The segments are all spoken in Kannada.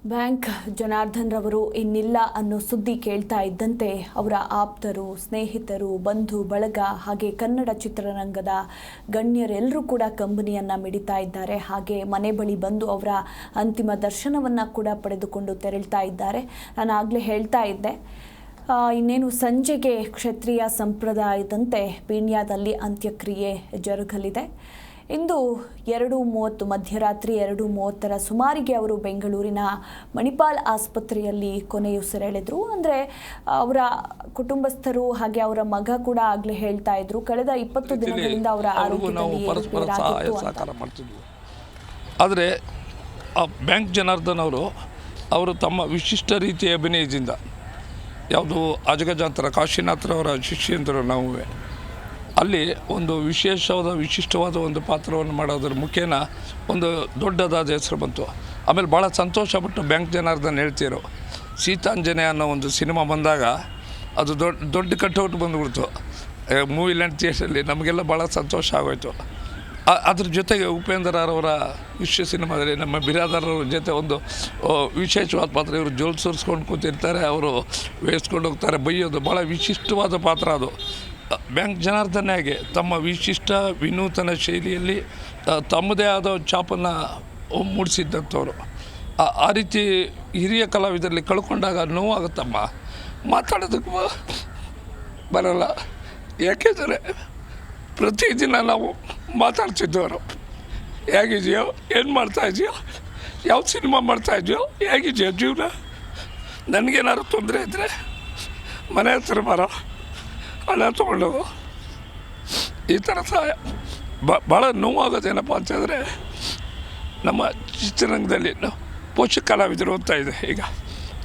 ಬ್ಯಾಂಕ್ ಜನಾರ್ದನ್ ರವರು ಇನ್ನಿಲ್ಲ ಅನ್ನೋ ಸುದ್ದಿ ಕೇಳ್ತಾ ಇದ್ದಂತೆ ಅವರ ಆಪ್ತರು, ಸ್ನೇಹಿತರು, ಬಂಧು ಬಳಗ ಹಾಗೆ ಕನ್ನಡ ಚಿತ್ರರಂಗದ ಗಣ್ಯರೆಲ್ಲರೂ ಕೂಡ ಕಂಬನಿಯನ್ನು ಮಿಡಿತಾ ಇದ್ದಾರೆ. ಹಾಗೆ ಮನೆ ಬಳಿ ಬಂದು ಅವರ ಅಂತಿಮ ದರ್ಶನವನ್ನು ಕೂಡ ಪಡೆದುಕೊಂಡು ತೆರಳ್ತಾ ಇದ್ದಾರೆ. ನಾನು ಆಗಲೇ ಹೇಳ್ತಾ ಇದ್ದೆ, ಇನ್ನೇನು ಸಂಜೆಗೆ ಕ್ಷತ್ರಿಯ ಸಂಪ್ರದಾಯದಂತೆ ಪೀಣ್ಯದಲ್ಲಿ ಅಂತ್ಯಕ್ರಿಯೆ ಜರುಗಲಿದೆ. ಇಂದು 2:30 ಮಧ್ಯರಾತ್ರಿ 2:30 ಸುಮಾರಿಗೆ ಅವರು ಬೆಂಗಳೂರಿನ ಮಣಿಪಾಲ್ ಆಸ್ಪತ್ರೆಯಲ್ಲಿ ಕೊನೆಯುಸಿರೆಳೆದರು. ಅಂದರೆ ಅವರ ಕುಟುಂಬಸ್ಥರು ಹಾಗೆ ಅವರ ಮಗ ಕೂಡ ಆಗಲೇ ಹೇಳ್ತಾ ಇದ್ರು, ಕಳೆದ 20 ದಿನಗಳಿಂದ ಅವರ ಆರೋಗ್ಯದಲ್ಲಿ ಆದರೆ ಬ್ಯಾಂಕ್ ಜನಾರ್ದನ್ ಅವರು ತಮ್ಮ ವಿಶಿಷ್ಟ ರೀತಿಯ ಅಭಿನಯದಿಂದ ಯಾವುದು ಅಜಗಜಾಂತರ ಕಾಶಿನಾಥರವರ ಶಿಷ್ಯಂದರು ನಾವು ಅಲ್ಲಿ ಒಂದು ವಿಶಿಷ್ಟವಾದ ಒಂದು ಪಾತ್ರವನ್ನು ಮಾಡೋದ್ರ ಮುಖೇನ ಒಂದು ದೊಡ್ಡದಾದ ಹೆಸರು ಬಂತು. ಆಮೇಲೆ ಭಾಳ ಸಂತೋಷಪಟ್ಟು ಬ್ಯಾಂಕ್ ಜನಾರ್ದನ್ ಹೇಳ್ತಿರು, ಸೀತಾಂಜನೇಯ ಅನ್ನೋ ಒಂದು ಸಿನಿಮಾ ಬಂದಾಗ ಅದು ದೊಡ್ಡ ಕಟ್ಔಟ್ ಬಂದುಬಿಡ್ತು ಮೂವಿ ಲ್ಯಾಂಡ್ ಥಿಯೇಟ್ರಲ್ಲಿ. ನಮಗೆಲ್ಲ ಭಾಳ ಸಂತೋಷ ಆಗೋಯ್ತು. ಅದ್ರ ಜೊತೆಗೆ ಉಪೇಂದ್ರರವರ ವಿಶ್ವ ಸಿನಿಮಾದಲ್ಲಿ ನಮ್ಮ ಬಿರಾದಾರವ್ರ ಜೊತೆ ಒಂದು ವಿಶೇಷವಾದ ಪಾತ್ರ. ಇವರು ಜೋಲ್ ಸುರಿಸ್ಕೊಂಡು ಕೂತಿರ್ತಾರೆ, ಅವರು ಬೇಯಿಸ್ಕೊಂಡು ಹೋಗ್ತಾರೆ, ಬೈಯೋದು ಭಾಳ ವಿಶಿಷ್ಟವಾದ ಪಾತ್ರ ಅದು. ಬ್ಯಾಂಕ್ ಜನಾರ್ದನ್ಗೆ ತಮ್ಮ ವಿಶಿಷ್ಟ ವಿನೂತನ ಶೈಲಿಯಲ್ಲಿ ತಮ್ಮದೇ ಆದ ಛಾಪನ್ನು ಮೂಡಿಸಿದ್ದಂಥವ್ರು. ಆ ರೀತಿ ಹಿರಿಯ ಕಲಾವಿದರಲ್ಲಿ ಕಳ್ಕೊಂಡಾಗ ನೋವಾಗುತ್ತಮ್ಮ, ಮಾತಾಡೋದಕ್ಕೆ ಬರಲ್ಲ. ಯಾಕೆಂದರೆ ಪ್ರತಿದಿನ ನಾವು ಮಾತಾಡ್ತಿದ್ದವರು, ಹೇಗಿದೆಯೋ, ಏನು ಮಾಡ್ತಾಯಿದೆಯೋ, ಯಾವ ಸಿನಿಮಾ ಮಾಡ್ತಾಯಿದೆಯೋ, ಹೇಗಿದೆಯೋ ಜೀವನ, ನನಗೇನಾದ್ರು ತೊಂದರೆ ಇದ್ದರೆ ಮನೆ ಹತ್ರ ಬರೋ, ಹಣ ತೊಗೊಂಡೋಗು, ಈ ಥರ ಸಹಾಯ. ಭಾಳ ನೋವಾಗೋದೇನಪ್ಪ ಅಂತಂದರೆ ನಮ್ಮ ಚಿತ್ರರಂಗದಲ್ಲಿ ಪೋಷಕ ಕಲಾವಿದರು ಅಂತ ಇದೆ. ಈಗ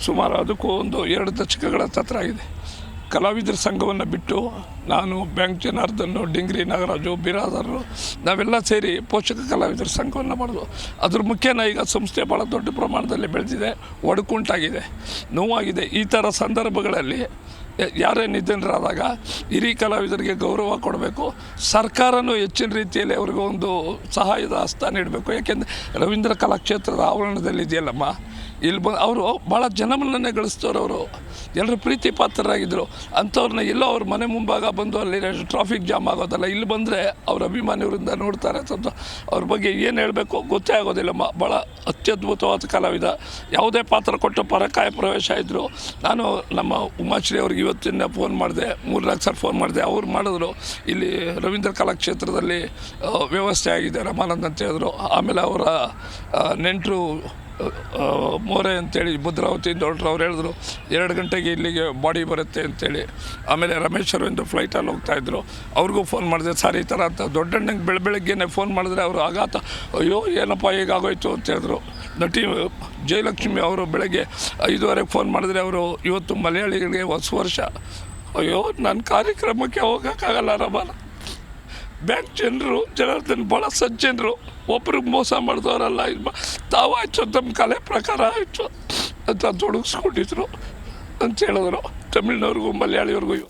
ಸುಮಾರು ಅದಕ್ಕೂ ಒಂದು 2 ದಶಕಗಳ ಹತ್ರ ಆಗಿದೆ. ಕಲಾವಿದರ ಸಂಘವನ್ನು ಬಿಟ್ಟು ನಾನು, ಬ್ಯಾಂಕ್ ಜನಾರ್ದನ್, ಡಿಂಗ್ರಿ ನಾಗರಾಜು, ಬಿರಾದಾರರು ನಾವೆಲ್ಲ ಸೇರಿ ಪೋಷಕ ಕಲಾವಿದರ ಸಂಘವನ್ನು ಮಾಡೋದು. ಅದ್ರ ಮುಖ್ಯನ ಈಗ ಸಂಸ್ಥೆ ಭಾಳ ದೊಡ್ಡ ಪ್ರಮಾಣದಲ್ಲಿ ಬೆಳೆದಿದೆ, ಒಡಕುಂಟಾಗಿದೆ, ನೋವಾಗಿದೆ. ಈ ಥರ ಸಂದರ್ಭಗಳಲ್ಲಿ ಯಾರೇ ನಿಧನರಾದಾಗ ಹಿರಿಯ ಕಲಾವಿದರಿಗೆ ಗೌರವ ಕೊಡಬೇಕು. ಸರ್ಕಾರನೂ ಹೆಚ್ಚಿನ ರೀತಿಯಲ್ಲಿ ಅವ್ರಿಗೆ ಒಂದು ಸಹಾಯದ ಹಸ್ತ ನೀಡಬೇಕು. ಯಾಕೆಂದರೆ ರವೀಂದ್ರ ಕಲಾಕ್ಷೇತ್ರದ ಆವರಣದಲ್ಲಿದೆಯಲ್ಲಮ್ಮ, ಇಲ್ಲಿ ಅವರು ಭಾಳ ಜನಮನ್ನಣೆ ಗಳಿಸ್ತವ್ರು. ಅವರು ಎಲ್ಲರೂ ಪ್ರೀತಿ ಪಾತ್ರರಾಗಿದ್ದರು. ಅಂಥವ್ರನ್ನ ಎಲ್ಲೋ ಅವ್ರ ಮನೆ ಮುಂಭಾಗ ಬಂದು ಅಲ್ಲಿ ಟ್ರಾಫಿಕ್ ಜಾಮ್ ಆಗೋದಲ್ಲ, ಇಲ್ಲಿ ಬಂದರೆ ಅವ್ರ ಅಭಿಮಾನಿಯವರಿಂದ ನೋಡ್ತಾರೆ ಅಂತ ಅವ್ರ ಬಗ್ಗೆ ಏನು ಹೇಳಬೇಕು ಗೊತ್ತೇ ಆಗೋದಿಲ್ಲಮ್ಮ. ಭಾಳ ಅತ್ಯದ್ಭುತವಾದ ಕಲಾವಿದ. ಯಾವುದೇ ಪಾತ್ರ ಕೊಟ್ಟು ಪರಕಾಯ ಪ್ರವೇಶ ಇದ್ದರು. ನಾನು ನಮ್ಮ ಉಮಾಶ್ರೀ ಅವ್ರಿಗೆ ಇವತ್ತಿನ ಫೋನ್ ಮಾಡಿದೆ, 3 ಸಲ ಫೋನ್ ಮಾಡಿದೆ. ಅವ್ರು ಮಾಡಿದ್ರು, ಇಲ್ಲಿ ರವೀಂದ್ರ ಕಲಾಕ್ಷೇತ್ರದಲ್ಲಿ ವ್ಯವಸ್ಥೆ ಆಗಿದೆ ರಮಾನಂದ್ ಅಂತ ಹೇಳಿದ್ರು. ಆಮೇಲೆ ಅವರ ನೆಂಟರು ಮೋರೆ ಅಂತೇಳಿ ಭದ್ರಾವತಿಯಿಂದ ಹೊರಟ್ರು. ಅವ್ರು ಹೇಳಿದ್ರು 2 ಗಂಟೆಗೆ ಇಲ್ಲಿಗೆ ಬಾಡಿ ಬರುತ್ತೆ ಅಂತೇಳಿ. ಆಮೇಲೆ ರಮೇಶ್ ಅರವಿಂದ್ ಫ್ಲೈಟಲ್ಲಿ ಹೋಗ್ತಾಯಿದ್ರು, ಅವ್ರಿಗೂ ಫೋನ್ ಮಾಡಿದೆ, ಸರ್ ಈ ಥರ ಅಂತ. ದೊಡ್ಡಣ್ಣಂಗೆ ಬೆಳಗ್ಗೆನೇ ಫೋನ್ ಮಾಡಿದ್ರೆ ಅವರು ಆಘಾತ, ಅಯ್ಯೋ ಏನಪ್ಪ ಹೀಗಾಗೋಯ್ತು ಅಂತ ಹೇಳಿದ್ರು. ನಟಿ ಜಯಲಕ್ಷ್ಮಿ ಅವರು ಬೆಳಗ್ಗೆ 5:30 ಫೋನ್ ಮಾಡಿದ್ರೆ ಅವರು ಇವತ್ತು ಮಲಯಾಳಿಗಳಿಗೆ ಹೊಸ ವರ್ಷ. ಅಯ್ಯೋ ನನ್ನ ಕಾರ್ಯಕ್ರಮಕ್ಕೆ ಹೋಗೋಕ್ಕಾಗಲ್ಲ ರಮಾನ. ಬ್ಯಾಂಕ್ ಜನಾರ್ದನ್ ಭಾಳ ಸಜ್ಜನರು, ಒಬ್ರಿಗೆ ಮೋಸ ಮಾಡಿದವರಲ್ಲ. ತಾವಾಯ್ತು ತಮ್ಮ ಕಲೆ ಪ್ರಕಾರ ಆಯಿತು ಅಂತ ತೊಡಗಿಸ್ಕೊಂಡಿದ್ರು ಅಂತ ಹೇಳಿದ್ರು. ತಮಿಳ್ನವ್ರಿಗೂ ಮಲಯಾಳಿಯವ್ರಿಗೂ